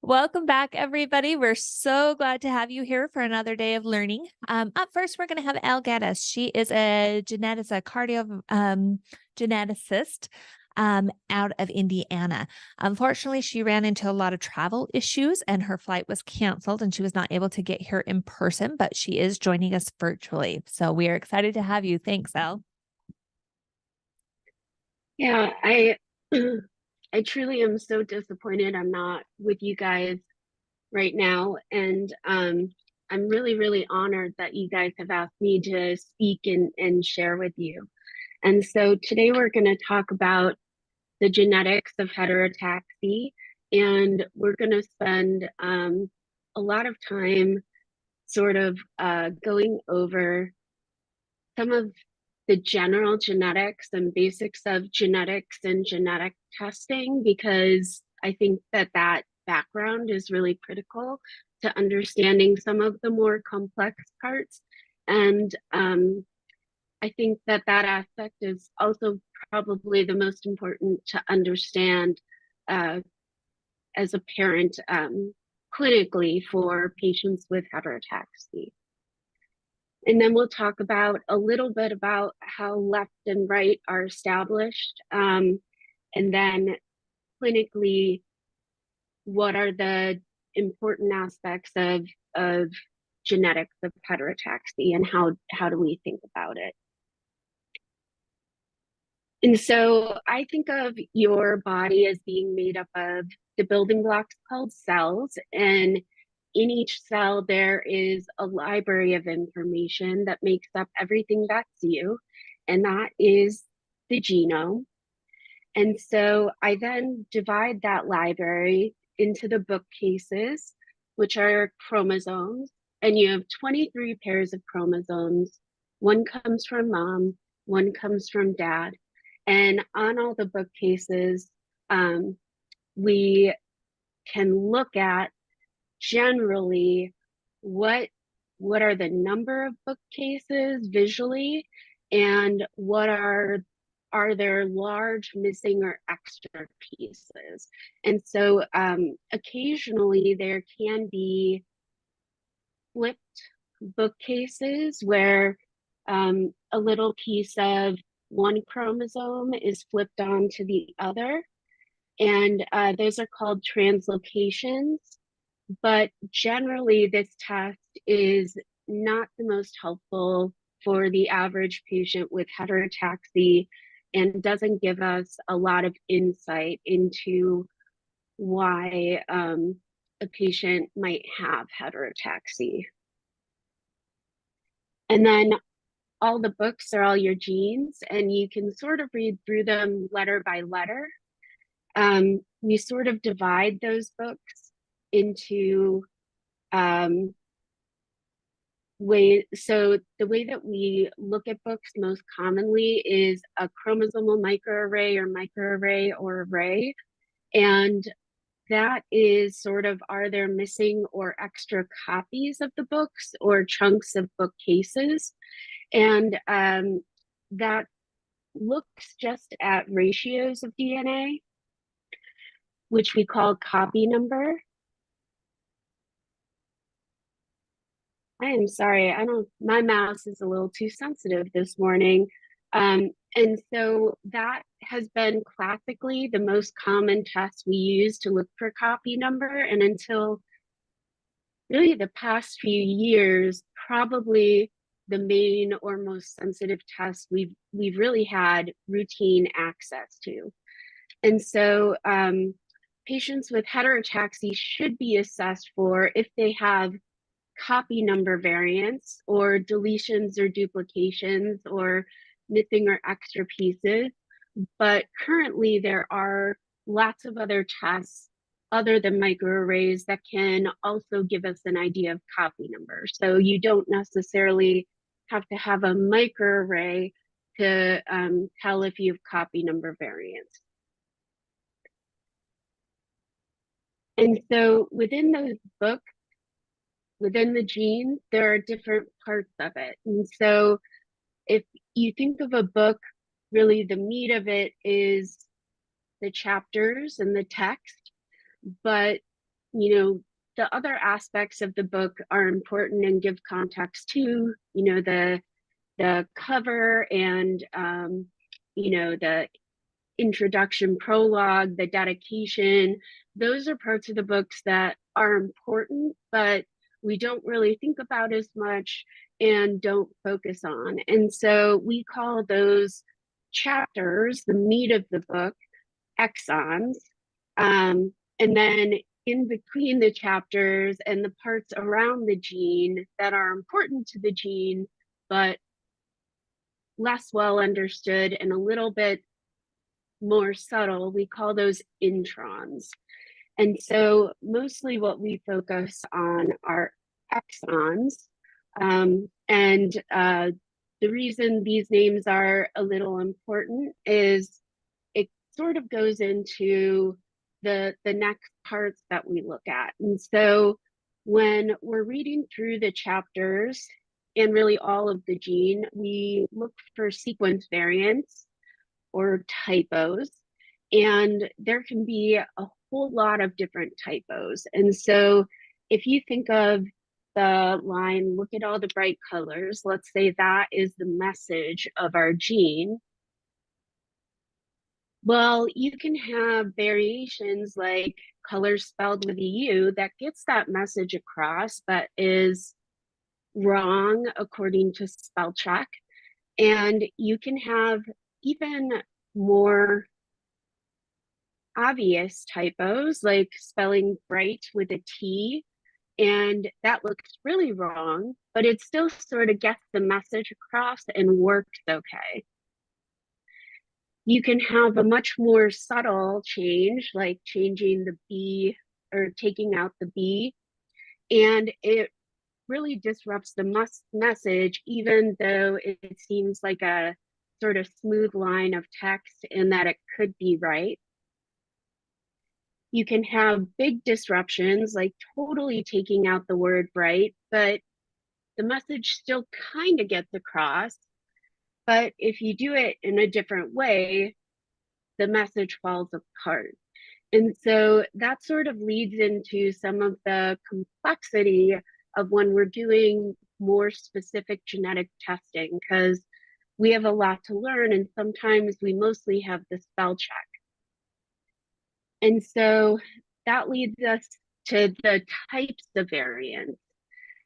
Welcome back, everybody. We're so glad to have you here for another day of learning. Up first, we're going to have Geddes. She is a cardio geneticist out of Indiana. Unfortunately, she ran into a lot of travel issues and her flight was canceled and she was not able to get here in person, but she is joining us virtually. So we are excited to have you. Thanks, Elle. Yeah, I truly am so disappointed I'm not with you guys right now. And I'm really, really honored that you guys have asked me to speak and share with you. And so today we're going to talk about the genetics of heterotaxy, and we're going to spend a lot of time sort of going over some of the general genetics and basics of genetics and genetic testing, because I think that background is really critical to understanding some of the more complex parts. And I think that aspect is also probably the most important to understand uh, as a parent clinically for patients with heterotaxy. And then we'll talk about a little bit about how left and right are established. And then clinically, what are the important aspects of genetics of heterotaxy and how do we think about it? And so I think of your body as being made up of the building blocks called cells. And in each cell, there is a library of information that makes up everything that's you. And that is the genome. And so I then divide that library into the bookcases, which are chromosomes. And you have 23 pairs of chromosomes. One comes from mom, one comes from dad. And on all the bookcases, we can look at generally what are the number of bookcases visually, and what are there large missing or extra pieces. And so occasionally there can be flipped bookcases where a little piece of one chromosome is flipped onto the other. And those are called translocations. But generally, this test is not the most helpful for the average patient with heterotaxy and doesn't give us a lot of insight into why a patient might have heterotaxy. And then all the books are all your genes, and you can sort of read through them letter by letter. We sort of divide those books into so the way that we look at books most commonly is a chromosomal microarray or microarray or array. And that is sort of, are there missing or extra copies of the books or chunks of bookcases? And that looks just at ratios of DNA, which we call copy number. I am sorry, my mouse is a little too sensitive this morning. And so that has been classically the most common test we use to look for copy number. And until really the past few years, probably the main or most sensitive test we've really had routine access to. And so patients with heterotaxy should be assessed for if they have copy number variants or deletions or duplications or missing or extra pieces. But currently there are lots of other tests other than microarrays that can also give us an idea of copy number. So you don't necessarily have to have a microarray to tell if you have copy number variants. And so within those books, within the genes, there are different parts of it. And so if you think of a book, really the meat of it is the chapters and the text, but the other aspects of the book are important and give context to, the cover and, the introduction, prologue, the dedication. Those are parts of the books that are important, but we don't really think about as much and don't focus on. And so we call those chapters, the meat of the book, exons. And then in between the chapters and the parts around the gene that are important to the gene, but less well understood and a little bit more subtle, we call those introns. And so mostly what we focus on are exons. And the reason these names are a little important is it sort of goes into the next parts that we look at. And so when we're reading through the chapters and really all of the gene, we look for sequence variants or typos, and there can be a whole lot of different typos. And so if you think of the line, look at all the bright colors, let's say that is the message of our gene. Well, you can have variations like colors spelled with a U that gets that message across, but is wrong according to spell check. And you can have even more obvious typos like spelling bright with a T, and that looks really wrong, but it still sort of gets the message across and works okay. You can have a much more subtle change, like changing the B or taking out the B, and it really disrupts the message, even though it seems like a sort of smooth line of text and that it could be right. You can have big disruptions, like totally taking out the word bright, but the message still kind of gets across. But if you do it in a different way, the message falls apart. And so that sort of leads into some of the complexity of when we're doing more specific genetic testing, because we have a lot to learn, and sometimes we mostly have the spell check. And so that leads us to the types of variants.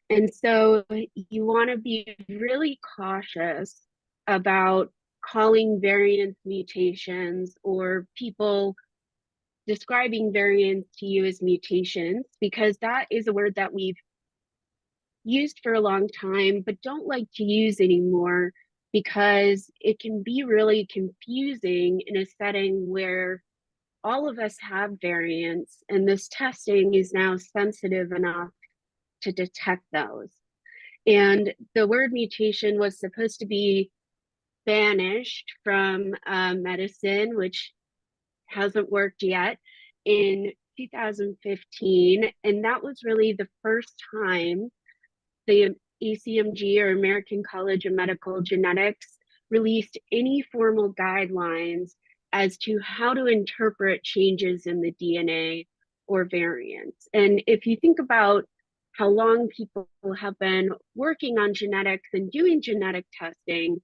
And so you want to be really cautious about calling variants mutations or people describing variants to you as mutations, because that is a word that we've used for a long time, but don't like to use anymore because it can be really confusing in a setting where all of us have variants, and this testing is now sensitive enough to detect those. And the word mutation was supposed to be banished from medicine, which hasn't worked yet, in 2015. And that was really the first time the ACMG, or American College of Medical Genetics, released any formal guidelines as to how to interpret changes in the DNA or variants. And if you think about how long people have been working on genetics and doing genetic testing,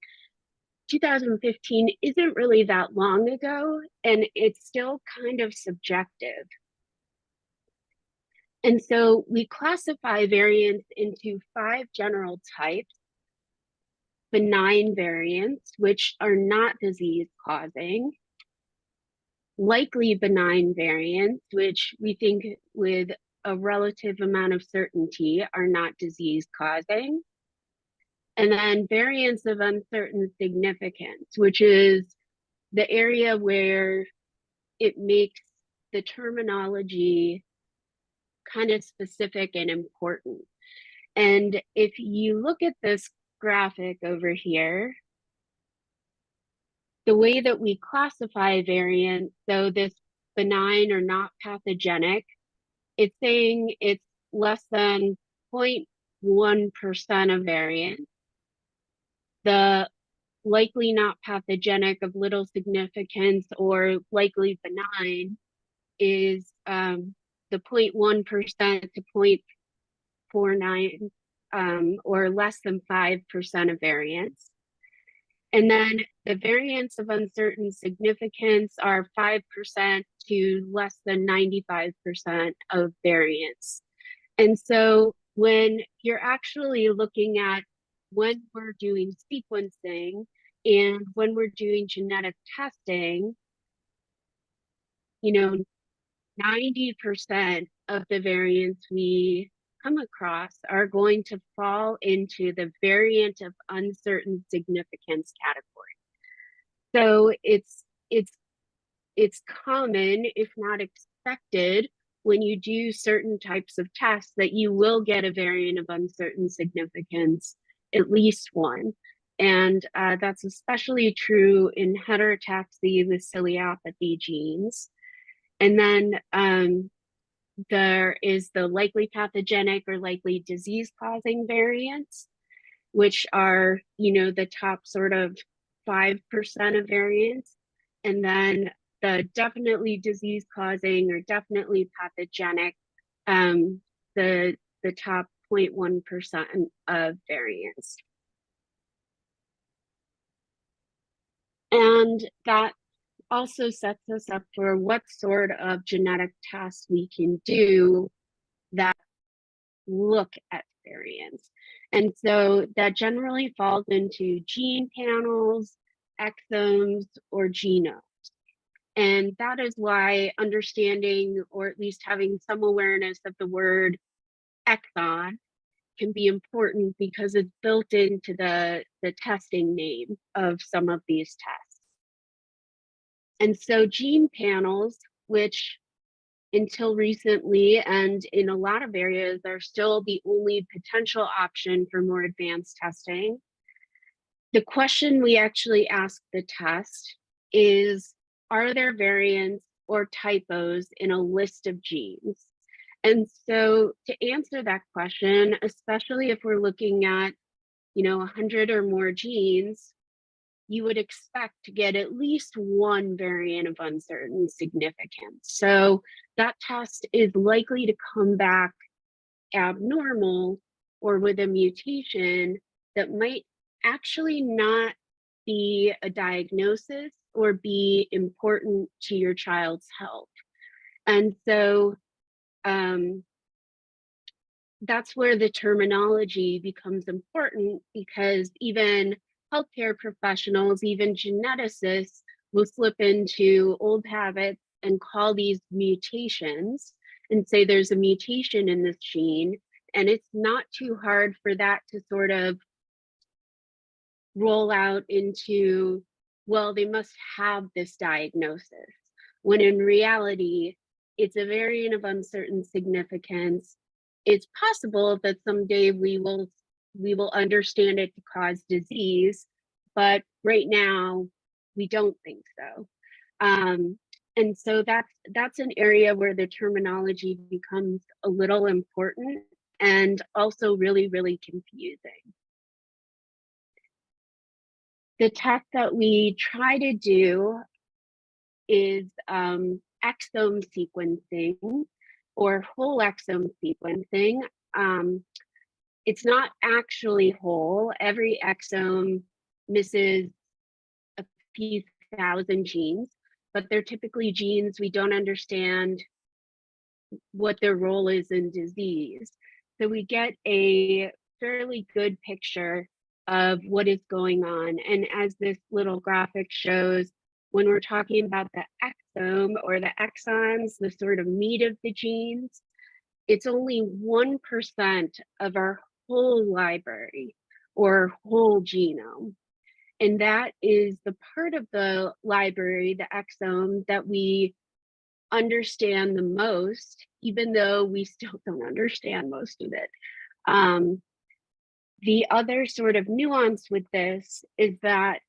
2015 isn't really that long ago, and it's still kind of subjective. And so we classify variants into 5 general types: benign variants, which are not disease causing; likely benign variants, which we think with a relative amount of certainty are not disease causing; and then variants of uncertain significance, which is the area where it makes the terminology kind of specific and important. And if you look at this graphic over here, the way that we classify variants, so this benign or not pathogenic, it's saying it's less than 0.1% of variant. The likely not pathogenic of little significance or likely benign is the 0.1% to 0.49 or less than 5% of variance. And then the variance of uncertain significance are 5% to less than 95% of variance. And so when you're actually looking at when we're doing sequencing and when we're doing genetic testing, 90% of the variants we come across are going to fall into the variant of uncertain significance category. So it's common, if not expected, when you do certain types of tests that you will get a variant of uncertain significance, at least one. And that's especially true in heterotaxy with ciliopathy genes. And then there is the likely pathogenic or likely disease-causing variants, which are, the top sort of 5% of variants. And then the definitely disease-causing or definitely pathogenic, the top 0.1% of variants. And that also sets us up for what sort of genetic tests we can do that look at variants. And so that generally falls into gene panels, exomes, or genomes. And that is why understanding, or at least having some awareness of the word exon can be important, because it's built into the testing name of some of these tests. And so gene panels, which until recently and in a lot of areas are still the only potential option for more advanced testing, the question we actually ask the test is, are there variants or typos in a list of genes? And so to answer that question, especially if we're looking at 100 or more genes, you would expect to get at least one variant of uncertain significance. So that test is likely to come back abnormal or with a mutation that might actually not be a diagnosis or be important to your child's health. And so that's where the terminology becomes important, because even healthcare professionals, even geneticists, will slip into old habits and call these mutations and say there's a mutation in this gene. And it's not too hard for that to sort of roll out into, well, they must have this diagnosis, when in reality, it's a variant of uncertain significance. It's possible that someday we will understand it to cause disease, but right now we don't think so. And so that's an area where the terminology becomes a little important and also really, really confusing. The test that we try to do is exome sequencing or whole exome sequencing. It's not actually whole. Every exome misses a few thousand genes, but they're typically genes we don't understand what their role is in disease. So we get a fairly good picture of what is going on. And as this little graphic shows, when we're talking about the exome or the exons, the sort of meat of the genes, it's only 1% of our whole library or whole genome. And that is the part of the library, the exome, that we understand the most, even though we still don't understand most of it. The other sort of nuance with this is that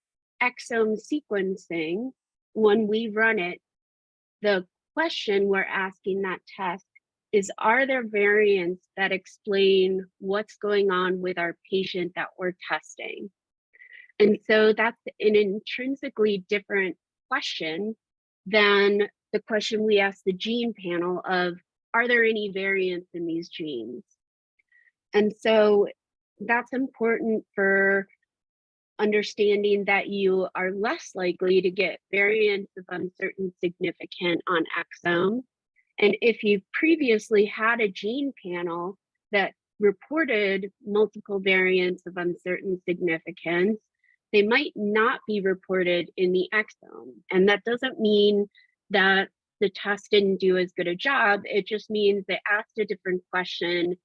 exome sequencing, when we run it, the question we're asking that test is, are there variants that explain what's going on with our patient that we're testing? And so that's an intrinsically different question than the question we ask the gene panel of, are there any variants in these genes? And so that's important for understanding that you are less likely to get variants of uncertain significance on exome. And if you previously had a gene panel that reported multiple variants of uncertain significance, they might not be reported in the exome. And that doesn't mean that the test didn't do as good a job. It just means they asked a different question.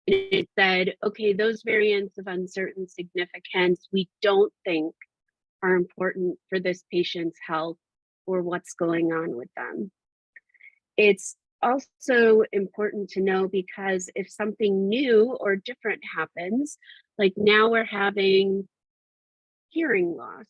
And it said, okay, those variants of uncertain significance, we don't think are important for this patient's health or what's going on with them. It's also important to know because if something new or different happens, like now we're having hearing loss,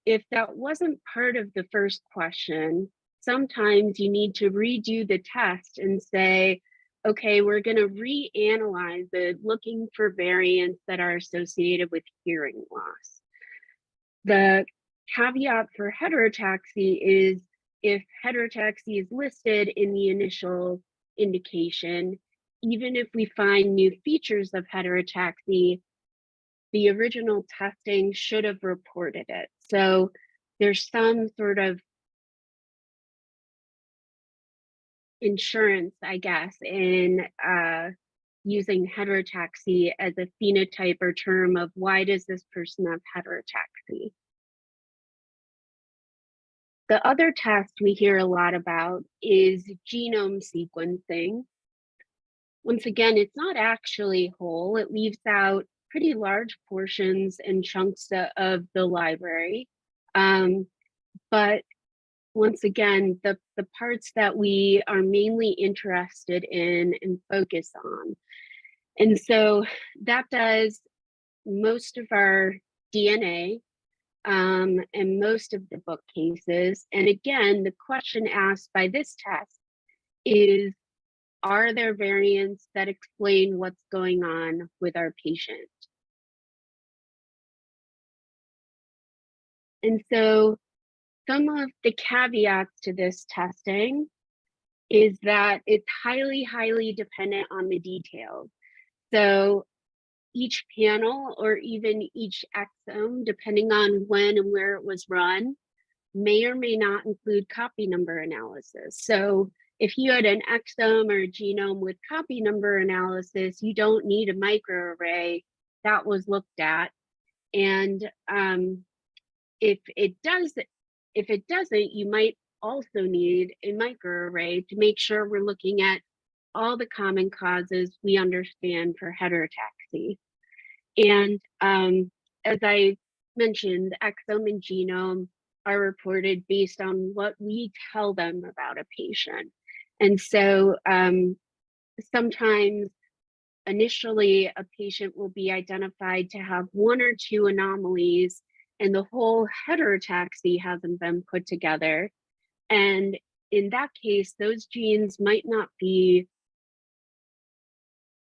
if that wasn't part of the first question, sometimes you need to redo the test and say, okay, we're going to reanalyze it, looking for variants that are associated with hearing loss. The caveat for heterotaxy is if heterotaxy is listed in the initial indication, even if we find new features of heterotaxy, the original testing should have reported it. So there's some sort of insurance, I guess, in using heterotaxy as a phenotype or term of why does this person have heterotaxy? The other test we hear a lot about is genome sequencing. Once again, it's not actually whole. It leaves out pretty large portions and chunks of the library. But once again, the parts that we are mainly interested in and focus on. And so that does most of our DNA and most of the bookcases. And again, the question asked by this test is, are there variants that explain what's going on with our patient? And so some of the caveats to this testing is that it's highly, highly dependent on the details. So each panel or even each exome, depending on when and where it was run, may or may not include copy number analysis. So if you had an exome or a genome with copy number analysis, you don't need a microarray. That was looked at. And if it doesn't, you might also need a microarray to make sure we're looking at all the common causes we understand for heterotaxy. And as I mentioned, exome and genome are reported based on what we tell them about a patient. And so sometimes initially a patient will be identified to have one or two anomalies and the whole heterotaxy hasn't been put together. And in that case, those genes might not be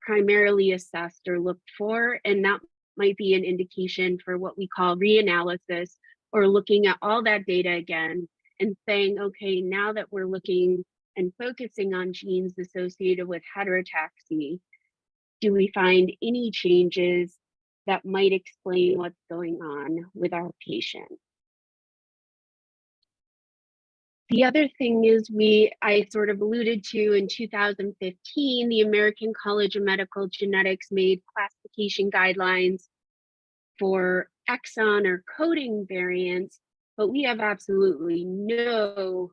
primarily assessed or looked for, and that might be an indication for what we call reanalysis, or looking at all that data again and saying, okay, now that we're looking and focusing on genes associated with heterotaxy, do we find any changes that might explain what's going on with our patient? The other thing is I sort of alluded to in 2015, the American College of Medical Genetics made classification guidelines for exon or coding variants, but we have absolutely no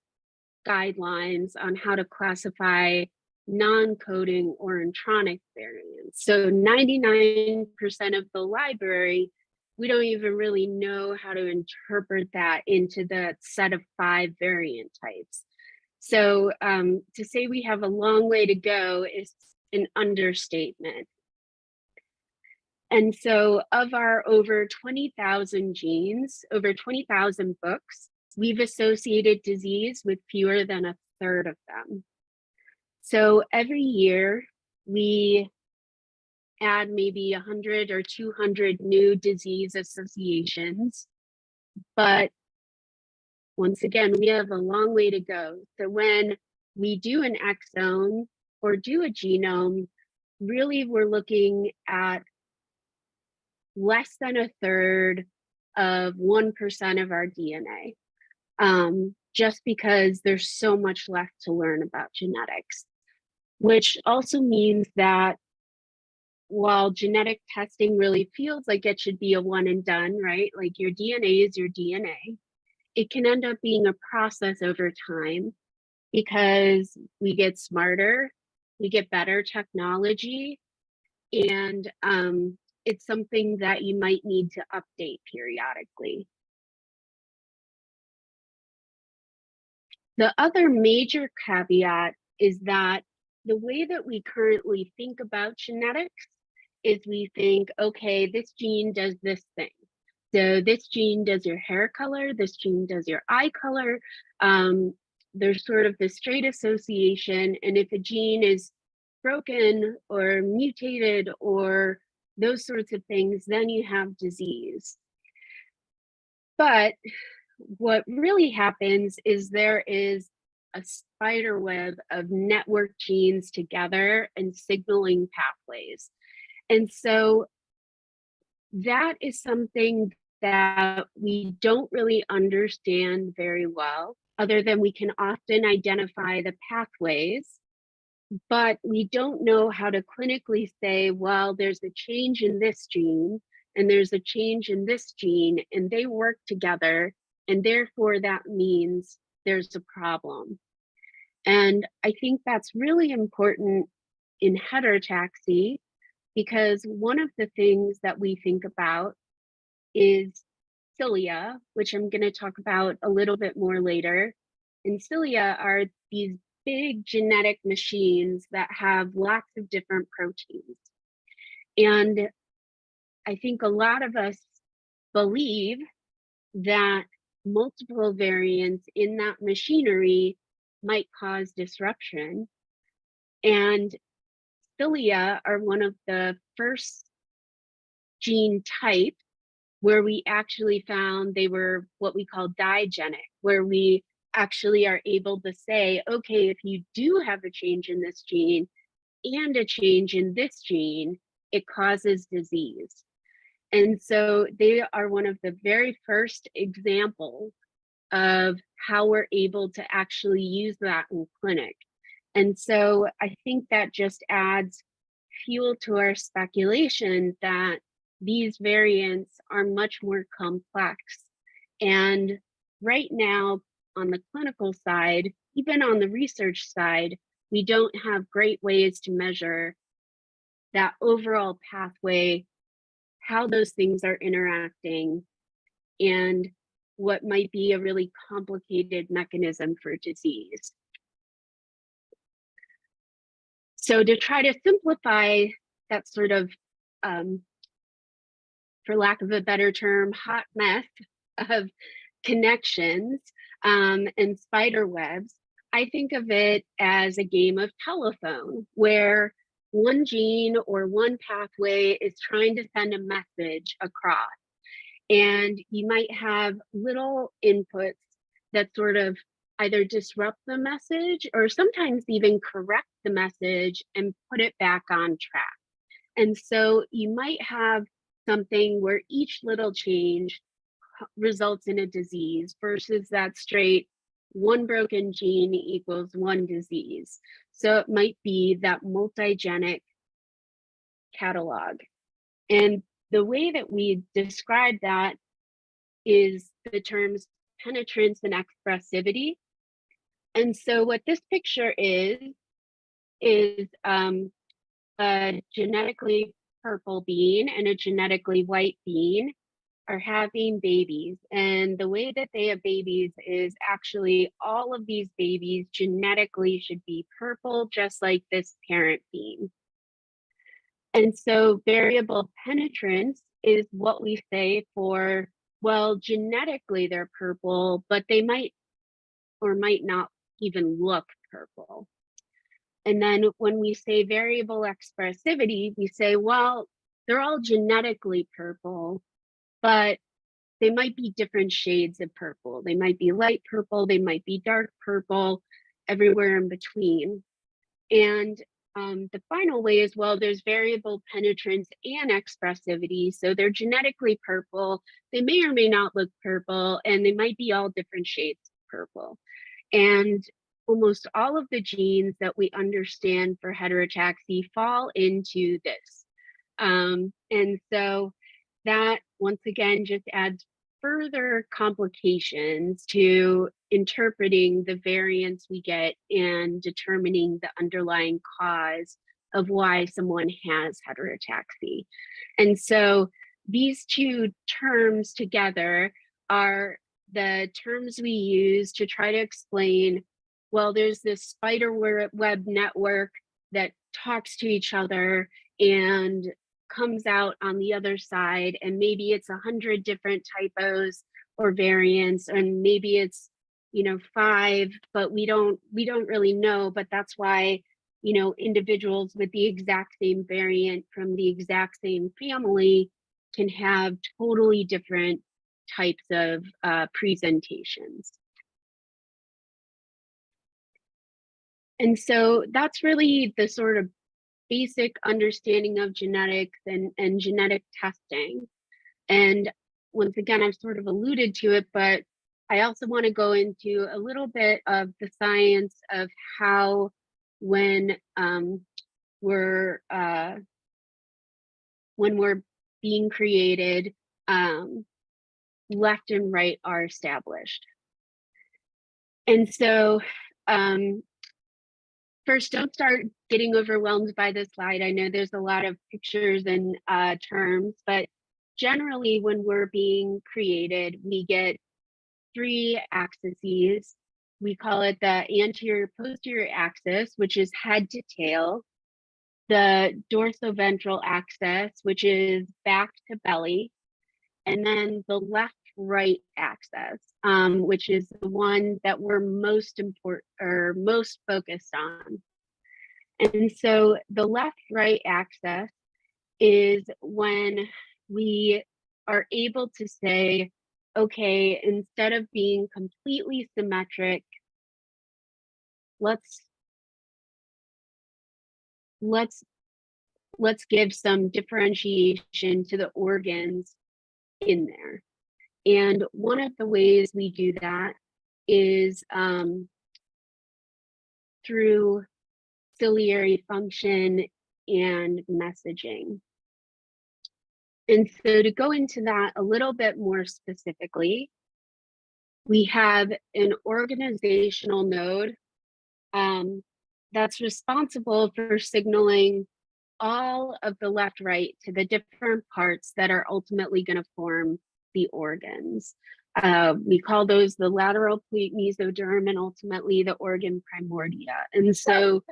guidelines on how to classify non-coding or intronic variants. So 99% of the library, we don't even really know how to interpret that into the set of 5 variant types. So to say we have a long way to go is an understatement. And so of our over 20,000 genes, over 20,000 books, we've associated disease with fewer than a third of them. So every year we add maybe 100 or 200 new disease associations, but once again, we have a long way to go. So when we do an exome or do a genome, really we're looking at less than a third of 1% of our DNA, just because there's so much left to learn about genetics, which also means that while genetic testing really feels like it should be a one and done, right? Like your DNA is your DNA, it can end up being a process over time because we get smarter, we get better technology, and it's something that you might need to update periodically. The other major caveat is that the way that we currently think about genetics is we think, okay, this gene does this thing. So this gene does your hair color, this gene does your eye color. There's sort of this straight association. And if a gene is broken or mutated or those sorts of things, then you have disease. But what really happens is there is a spider web of network genes together and signaling pathways. And so that is something that we don't really understand very well, other than we can often identify the pathways, but we don't know how to clinically say, well, there's a change in this gene and there's a change in this gene, and they work together, and therefore that means there's a problem. And I think that's really important in heterotaxy, because one of the things that we think about is cilia, which I'm going to talk about a little bit more later. And cilia are these big genetic machines that have lots of different proteins. And I think a lot of us believe that multiple variants in that machinery might cause disruption. And cilia are one of the first gene types where we actually found they were what we call digenic, where we actually are able to say, okay, if you do have a change in this gene and a change in this gene, it causes disease. And so they are one of the very first examples of how we're able to actually use that in clinic. And so I think that just adds fuel to our speculation that these variants are much more complex. And right now, on the clinical side, even on the research side, we don't have great ways to measure that overall pathway, how those things are interacting, and what might be a really complicated mechanism for disease. So to try to simplify that sort of, for lack of a better term, hot mess of connections and spider webs, I think of it as a game of telephone where one gene or one pathway is trying to send a message across. And you might have little inputs that sort of either disrupt the message or sometimes even correct the message and put it back on track. And so you might have something where each little change results in a disease versus that straight one broken gene equals one disease. So it might be that multigenic catalog. And the way that we describe that is the terms penetrance and expressivity. And so what this picture is a genetically purple bean and a genetically white bean are having babies. And the way that they have babies is actually all of these babies genetically should be purple, just like this parent bean. And so variable penetrance is what we say for, well, genetically they're purple, but they might or might not even look purple. And then when we say variable expressivity, we say, well, they're all genetically purple, but they might be different shades of purple. They might be light purple, they might be dark purple, everywhere in between. And the final way as well, there's variable penetrance and expressivity. So they're genetically purple. They may or may not look purple, and they might be all different shades of purple. And almost all of the genes that we understand for heterotaxy fall into this. And so that once again just adds further complications to interpreting the variants we get and determining the underlying cause of why someone has heterotaxy. And so these two terms together are the terms we use to try to explain, well, there's this spider web network that talks to each other and comes out on the other side, and maybe it's 100 different typos or variants, and maybe it's 5, but we don't really know. But that's why individuals with the exact same variant from the exact same family can have totally different types of presentations. And so that's really the sort of basic understanding of genetics and genetic testing. And once again, I've sort of alluded to it, but I also want to go into a little bit of the science of how when we're being created, left and right are established. And so first, don't start getting overwhelmed by this slide. I know there's a lot of pictures and terms, but generally when we're being created, we get 3 axes. We call it the anterior posterior axis, which is head to tail, the dorsoventral axis, which is back to belly, and then the left right axis, which is the one that we're most focused on. And so the left right axis is when we are able to say, okay, instead of being completely symmetric, let's give some differentiation to the organs in there. And one of the ways we do that is through ciliary function and messaging. And so to go into that a little bit more specifically, we have an organizational node that's responsible for signaling all of the left right to the different parts that are ultimately going to form the organs. We call those the lateral plate mesoderm and ultimately the organ primordia. And so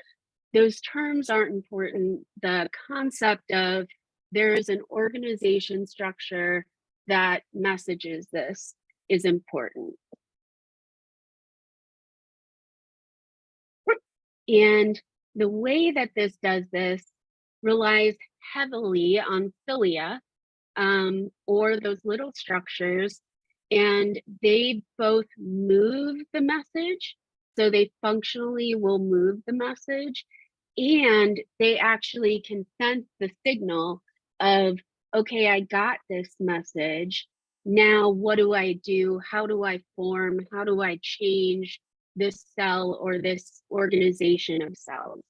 those terms aren't important. The concept of there is an organization structure that messages this is important. And the way that this does this relies heavily on cilia, or those little structures, and they both move the message. So they functionally will move the message, and they actually can sense the signal of, okay, I got this message. Now, what do I do? How do I form? How do I change this cell or this organization of cells?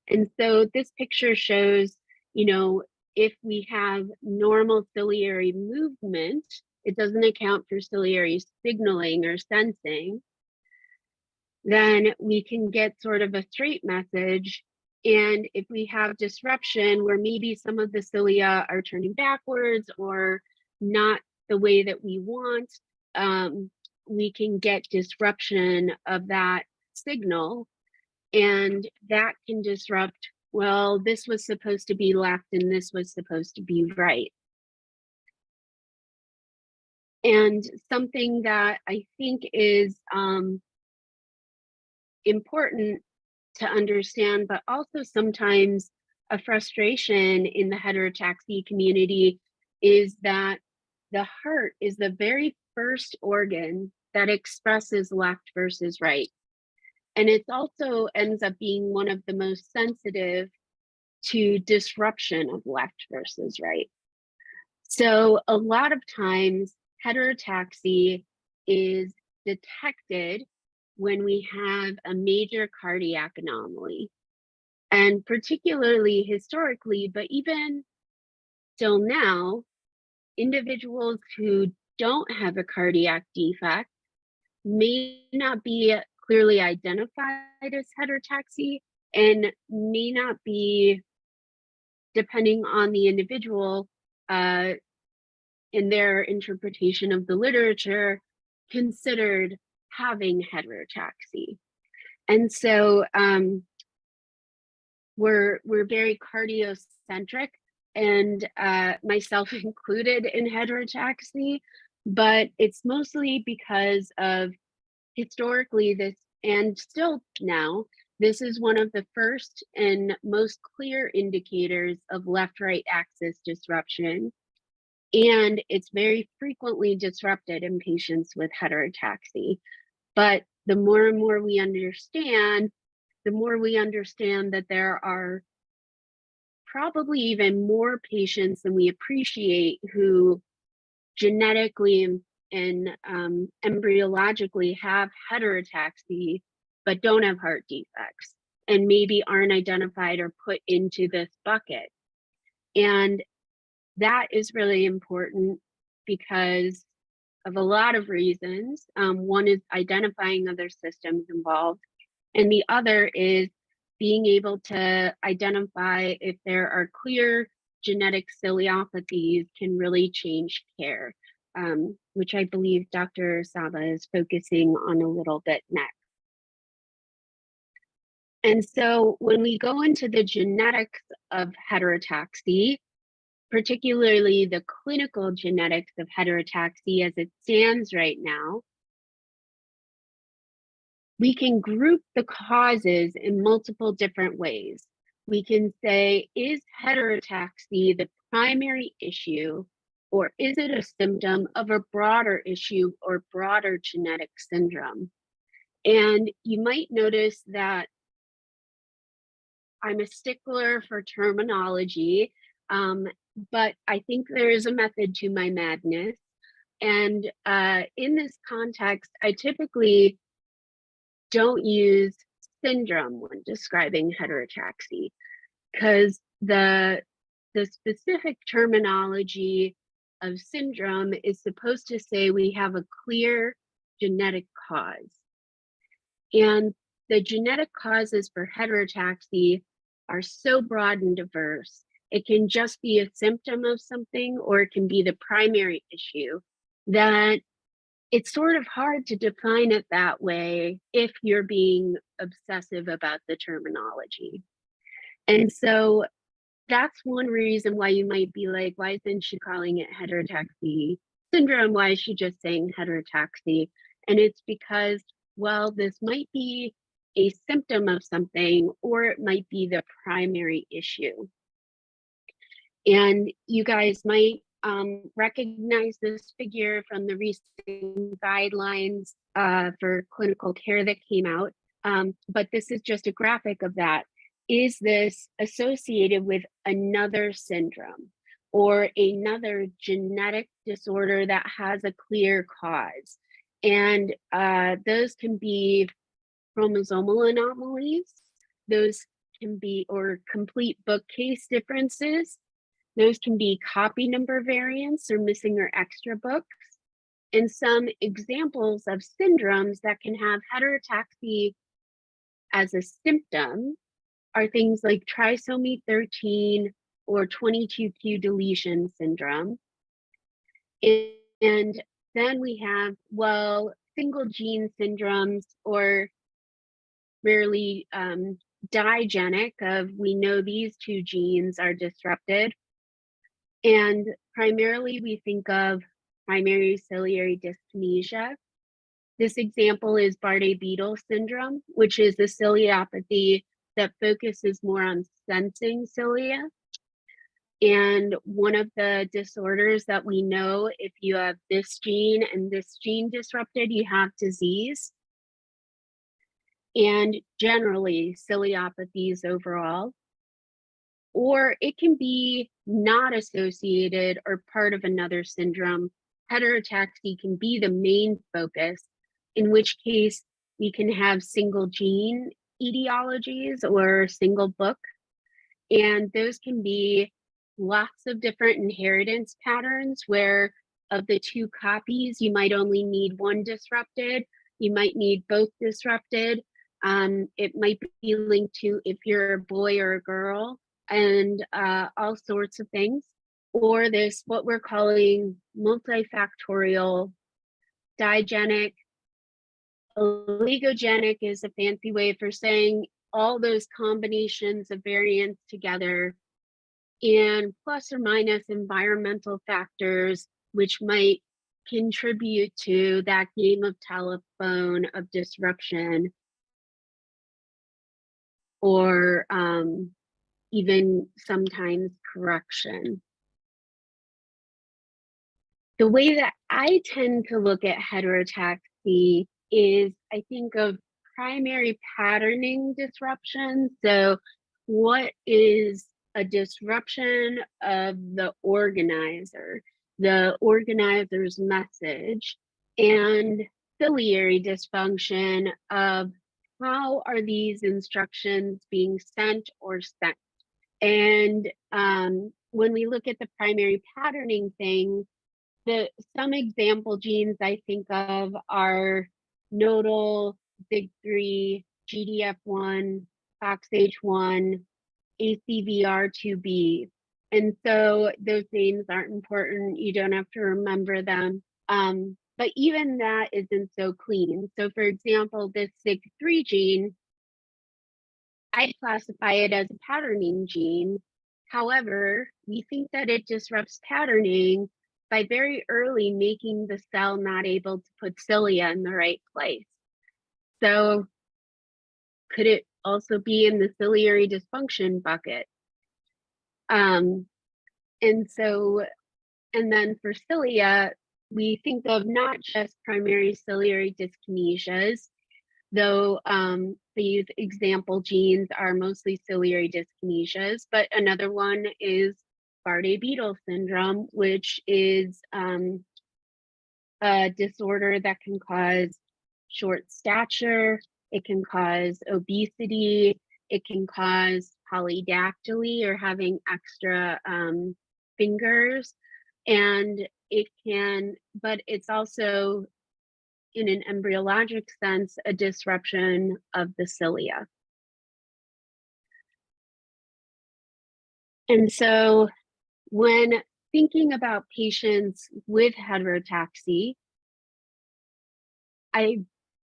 And so this picture shows, if we have normal ciliary movement, it doesn't account for ciliary signaling or sensing, then we can get sort of a straight message. And if we have disruption where maybe some of the cilia are turning backwards or not the way that we want, we can get disruption of that signal. And that can disrupt, well, this was supposed to be left and this was supposed to be right. And something that I think is important to understand, but also sometimes a frustration in the heterotaxy community, is that the heart is the very first organ that expresses left versus right. And it also ends up being one of the most sensitive to disruption of left versus right. So a lot of times heterotaxy is detected when we have a major cardiac anomaly. And particularly historically, but even still now, individuals who don't have a cardiac defect may not be clearly identified as heterotaxy and may not be, depending on the individual, in their interpretation of the literature, considered having heterotaxy. And so we're very cardiocentric, and myself included in heterotaxy, but it's mostly because of historically this, and still now, this is one of the first and most clear indicators of left-right axis disruption. And it's very frequently disrupted in patients with heterotaxy. But the more and more we understand, the more we understand that there are probably even more patients than we appreciate who genetically and embryologically have heterotaxy, but don't have heart defects and maybe aren't identified or put into this bucket. And that is really important because of a lot of reasons. One is identifying other systems involved, and the other is being able to identify if there are clear genetic ciliopathies can really change care, which I believe Dr. Saba is focusing on a little bit next. And so when we go into the genetics of heterotaxy, particularly the clinical genetics of heterotaxy as it stands right now, we can group the causes in multiple different ways. We can say, is heterotaxy the primary issue, or is it a symptom of a broader issue or broader genetic syndrome? And you might notice that I'm a stickler for terminology, but I think there is a method to my madness. And in this context, I typically don't use syndrome when describing heterotaxy, because the specific terminology of syndrome is supposed to say we have a clear genetic cause. And the genetic causes for heterotaxy are so broad and diverse. It can just be a symptom of something, or it can be the primary issue, that it's sort of hard to define it that way if you're being obsessive about the terminology. And so that's one reason why you might be like, why isn't she calling it heterotaxy syndrome? Why is she just saying heterotaxy? And it's because, well, this might be a symptom of something, or it might be the primary issue. And you guys might recognize this figure from the recent guidelines for clinical care that came out. But this is just a graphic of that. Is this associated with another syndrome or another genetic disorder that has a clear cause? And those can be chromosomal anomalies. Those can be, or complete bookcase differences. Those can be copy number variants or missing or extra books. And some examples of syndromes that can have heterotaxy as a symptom are things like trisomy 13 or 22q deletion syndrome. And then we have, well, single gene syndromes, or rarely digenic, of we know these two genes are disrupted. And primarily we think of primary ciliary dyskinesia. This example is Bardet-Biedl syndrome, which is a ciliopathy that focuses more on sensing cilia. And one of the disorders that we know, if you have this gene and this gene disrupted, you have disease. and generally ciliopathies overall. Or it can be not associated or part of another syndrome. Heterotaxy can be the main focus, in which case we can have single gene etiologies or single book. And those can be lots of different inheritance patterns where of the two copies, you might only need one disrupted, you might need both disrupted. It might be linked to if you're a boy or a girl, and all sorts of things. Or this, what we're calling multifactorial digenic. Oligogenic is a fancy way for saying all those combinations of variants together, and plus or minus environmental factors, which might contribute to that game of telephone of disruption, or even sometimes correction. The way that I tend to look at heterotaxy is I think of primary patterning disruption. So what is a disruption of the organizer's message, and ciliary dysfunction of how are these instructions being sent or sent. And when we look at the primary patterning thing, some example genes I think of are nodal, ZIG3, GDF1, FOXH1, ACVR2B. And so those names aren't important. You don't have to remember them. But even that isn't so clean. So for example, this ZIG3 gene, I classify it as a patterning gene. However, we think that it disrupts patterning by very early making the cell not able to put cilia in the right place. So could it also be in the ciliary dysfunction bucket? And then for cilia, we think of not just primary ciliary dyskinesias, though these example genes are mostly ciliary dyskinesias, but another one is Bardet-Biedl syndrome, which is a disorder that can cause short stature, it can cause obesity, it can cause polydactyly or having extra fingers, and but it's also, in an embryologic sense, a disruption of the cilia. And so when thinking about patients with heterotaxy, I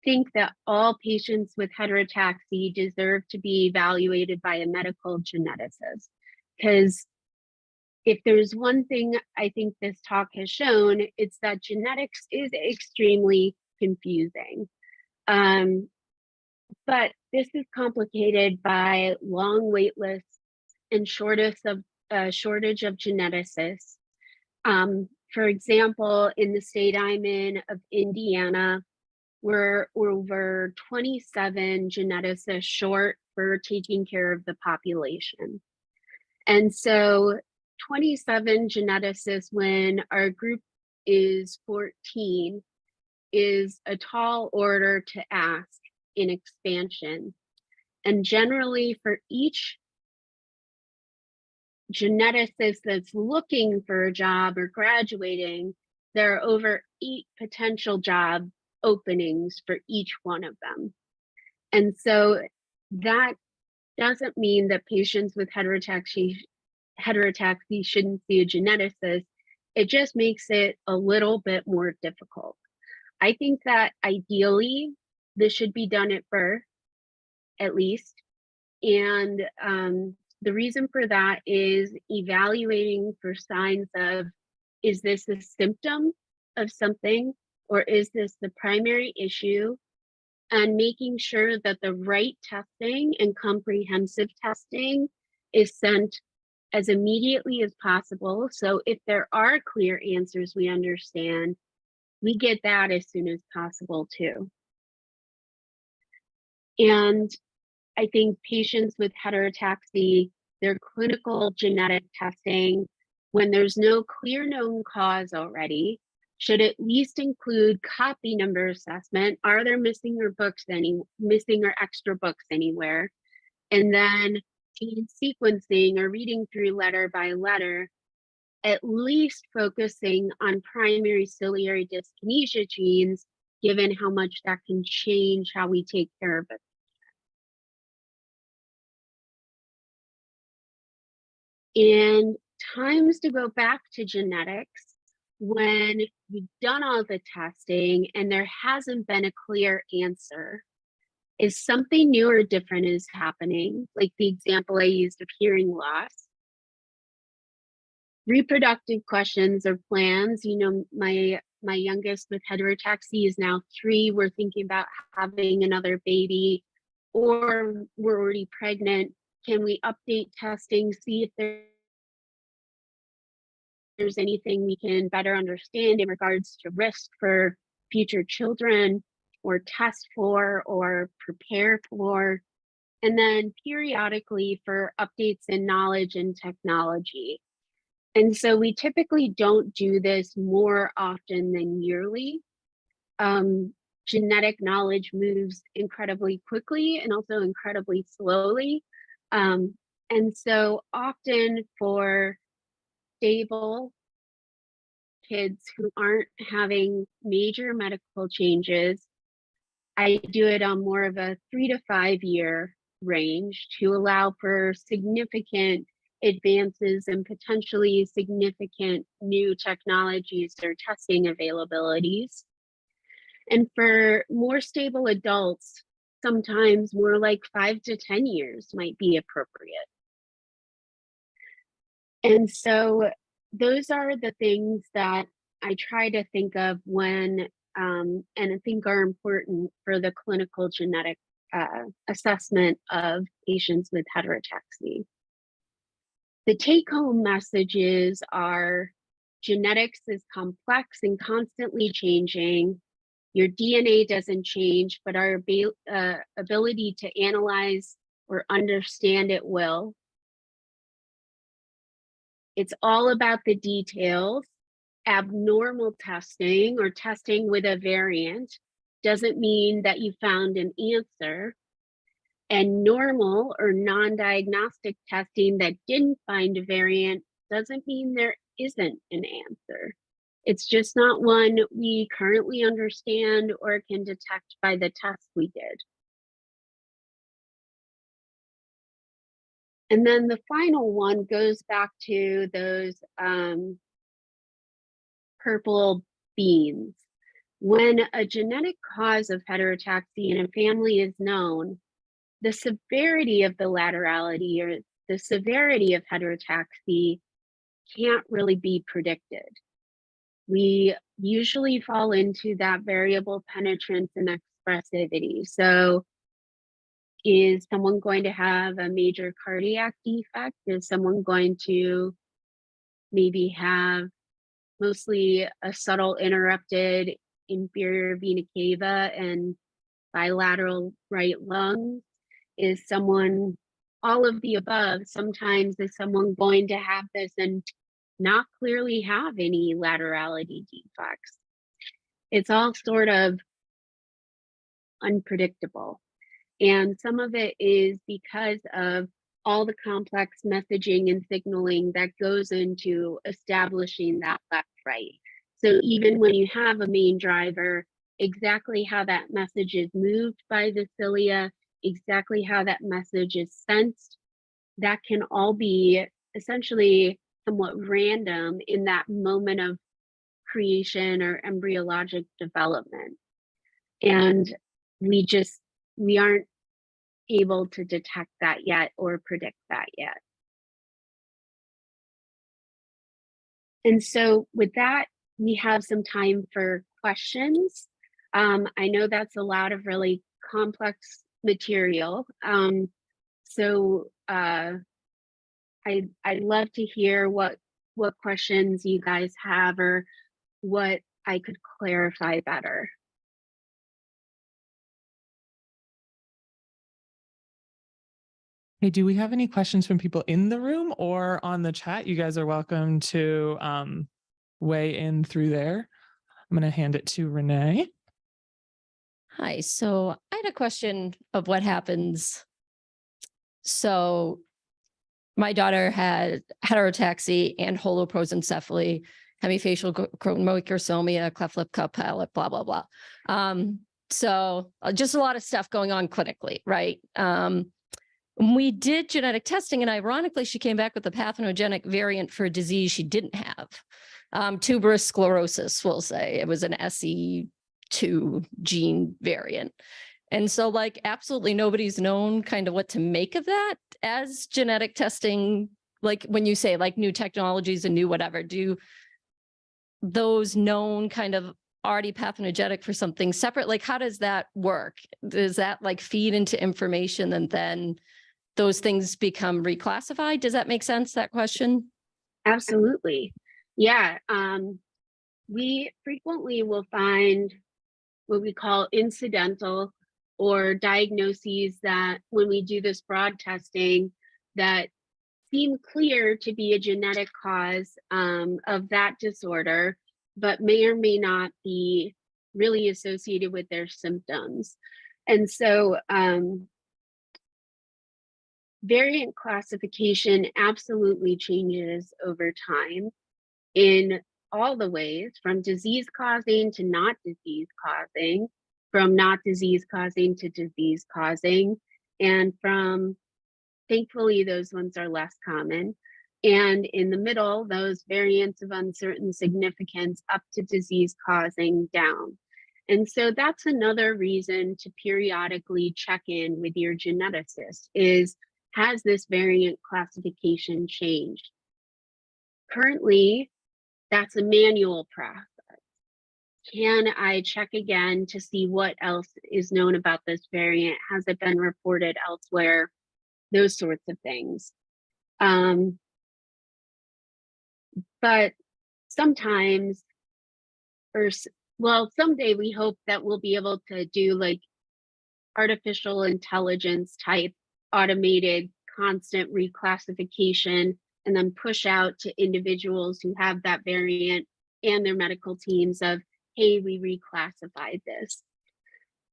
think that all patients with heterotaxy deserve to be evaluated by a medical geneticist, because if there's one thing I think this talk has shown, it's that genetics is extremely confusing. But this is complicated by long wait lists and shortage of geneticists. For example, in the state I'm in of Indiana, we're over 27 geneticists short for taking care of the population. And so 27 geneticists when our group is 14 is a tall order to ask in expansion. And generally for each geneticist that's looking for a job or graduating, there are over 8 potential job openings for each one of them. And so that doesn't mean that patients with heterotaxy shouldn't see a geneticist. It just makes it a little bit more difficult. I think that ideally this should be done at birth, at least. And the reason for that is evaluating for signs of, is this a symptom of something, or is this the primary issue? And making sure that the right testing and comprehensive testing is sent as immediately as possible. So if there are clear answers we understand, we get that as soon as possible too. And I think patients with heterotaxy, their clinical genetic testing, when there's no clear known cause already, should at least include copy number assessment. Are there missing or extra books anywhere? And then gene sequencing or reading through letter by letter, at least focusing on primary ciliary dyskinesia genes, given how much that can change how we take care of it. And times to go back to genetics when you've done all the testing and there hasn't been a clear answer. Is something new or different is happening, like the example I used of hearing loss. Reproductive questions or plans. You know, my youngest with heterotaxy is now 3. We're thinking about having another baby, or we're already pregnant. Can we update testing, see if there's anything we can better understand in regards to risk for future children, or test for, or prepare for? And then periodically for updates in knowledge and technology. And so we typically don't do this more often than yearly. Genetic knowledge moves incredibly quickly and also incredibly slowly. And so often for stable kids who aren't having major medical changes, I do it on more of a 3 to 5 year range to allow for significant advances and potentially significant new technologies or testing availabilities. And for more stable adults, sometimes more like 5 to 10 years might be appropriate. And so those are the things that I try to think of when, and I think are important for the clinical genetic assessment of patients with heterotaxy. The take-home messages are: genetics is complex and constantly changing. Your DNA doesn't change, but our ability to analyze or understand it will. It's all about the details. Abnormal testing or testing with a variant doesn't mean that you found an answer. And normal or non-diagnostic testing that didn't find a variant doesn't mean there isn't an answer. It's just not one we currently understand or can detect by the test we did. And then the final one goes back to those purple beans. When a genetic cause of heterotaxy in a family is known, the severity of the laterality or the severity of heterotaxy can't really be predicted. We usually fall into that variable penetrance and expressivity. So is someone going to have a major cardiac defect? Is someone going to maybe have mostly a subtle interrupted inferior vena cava and bilateral right lung? Is someone all of the above? Sometimes is someone going to have this and not clearly have any laterality defects? It's all sort of unpredictable. And some of it is because of all the complex messaging and signaling that goes into establishing that left right. So even when you have a main driver, exactly how that message is moved by the cilia, exactly how that message is sensed, that can all be essentially somewhat random in that moment of creation or embryologic development. And we aren't able to detect that yet or predict that yet. And so with that, we have some time for questions. I know that's a lot of really complex material. So I'd love to hear what questions you guys have or what I could clarify better. Hey, do we have any questions from people in the room or on the chat? You guys are welcome to weigh in through there. I'm going to hand it to Renee. Hi, so I had a question of what happens. So my daughter had heterotaxy and holoprosencephaly, hemifacial chromoicrosomia, cleft lip cup palate, blah, blah, blah. So just a lot of stuff going on clinically, right? We did genetic testing, and ironically, she came back with a pathogenic variant for a disease she didn't have. Tuberous sclerosis, we'll say. It was an SE2 gene variant. And so like absolutely nobody's known kind of what to make of that as genetic testing. Like when you say like new technologies and new whatever, do those known kind of already pathogenic for something separate? Like how does that work? Does that like feed into information and then those things become reclassified? Does that make sense, that question? Absolutely. Yeah. We frequently will find what we call incidental or diagnoses that when we do this broad testing that seem clear to be a genetic cause of that disorder, but may or may not be really associated with their symptoms. And so variant classification absolutely changes over time in all the ways, from disease causing to not disease causing, from not disease causing to disease causing, and from, thankfully, those ones are less common. And in the middle, those variants of uncertain significance up to disease causing down. And so that's another reason to periodically check in with your geneticist is, has this variant classification changed? Currently, that's a manual process. Can I check again to see what else is known about this variant? Has it been reported elsewhere? Those sorts of things. But sometimes, well, someday we hope that we'll be able to do like artificial intelligence type automated constant reclassification and then push out to individuals who have that variant and their medical teams of, hey, we reclassified this.